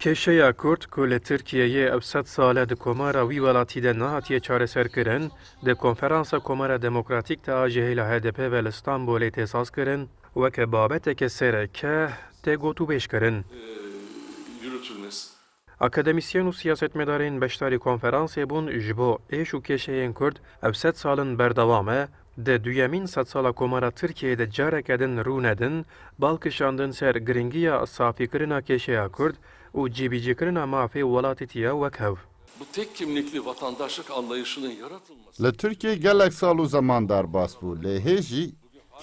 کێشەیە کورد کو لە ترکیەیە ئەو 100 ساڵە di komara wî welatî de nehatiye çareserkirin, di konferansa Komara Demokratîk de ajê hêla HDP ve li Stenbolê tê sazkirin, weke babeteke sereke tê gotûbêjkirin. Akademisyen û siyasetmedarên beşdarî konferansê bûn ji bo êş û kêşeyên Kurd ev 100 salin berdewam e, di duyemîn sedsala Komara Tirkiyeyê de careke din rûnedin, balkişandin ser giringiya safîkirina kêşeya Kurd û cîbîcîkirina mafê welatê tiya wek hev. Bu tek kimlikli vatandaşlık anlayışının yaratılması. Li Tirkiye gelek sal û zamandar bas bû, lê hê jî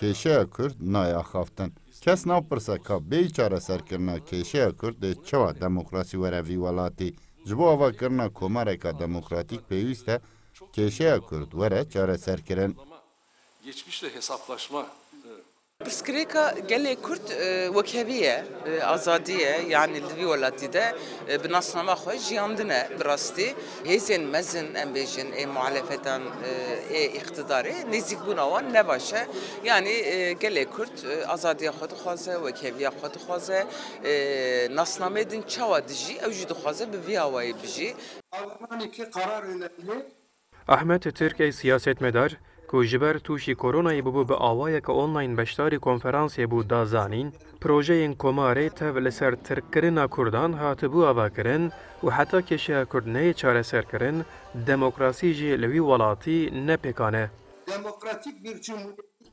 kêşeya Kurd nayaxaftin. Kes napirse ka bê çareserkirina kêşeya Kurd dê çawa demokrasî were vî welatî ji bo avakirina komareka demokratîk pêwîst e kêşeya Kurd were çareserkirin. Geçmişle hesaplaşma. Pirsgirêka gelê Kurd wekheviye, azadiye yani li vî welatî de bi nasnama xwe jiyandine bi rastî. Hêzên mezin em bêjin ê muhalefetan ê îqtidarê nêzîkbûna wan ne baş e. Yani gelê Kurd azadiya xwe dixwaze, wekheviya xwe dixwaze, nasnamê din çawa dijî ew jî dixwaze bi vî awayî bijî. Ahmet Tirkey siyasetmedar ku ji ber tûşî koronayê bûbû bi awayeka online beşdarî konferansê bû da zanîn, projeyên Komarê tev li ser tirkkirina Kurdan hatibû avakirin û heta kêşeya Kurd neyê çareserkirin, demokrasî jî li wî welatî nepêkane.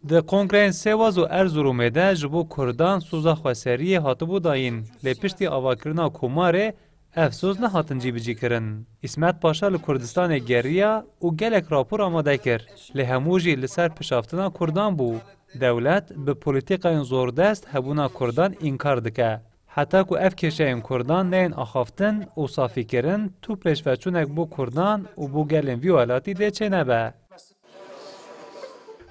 Di kongreyên Sêwaz û Erzurumê de ji bo Kurdan soza xweseriyê hatibû dayîn, lê piştî avakirina Komarê ev soz nehatin cîbicîkirin. İsmet Paşa li Kurdistanê geriya û gelek rapor amade kir. Lê hemû jî li ser pişaftina Kurdan bû. Dewlet bi polîtîkayên zordest hebûna Kurdan înkar dike. Heta ku ev kêşeyên Kurdan neyên axaftin û safîkirin, tu pêşveçûnek bo Kurdan û bo gelên vî welatî dê çê nebe.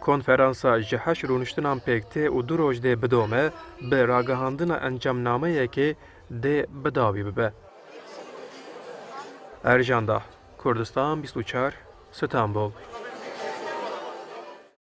Konferansa ji heş rûniştinan pêktê û du roj dê bidome, bi ragihandina encamnameyekê dê bidawî bibe. Ercan Dağ, Kurdistan 24, İstanbul.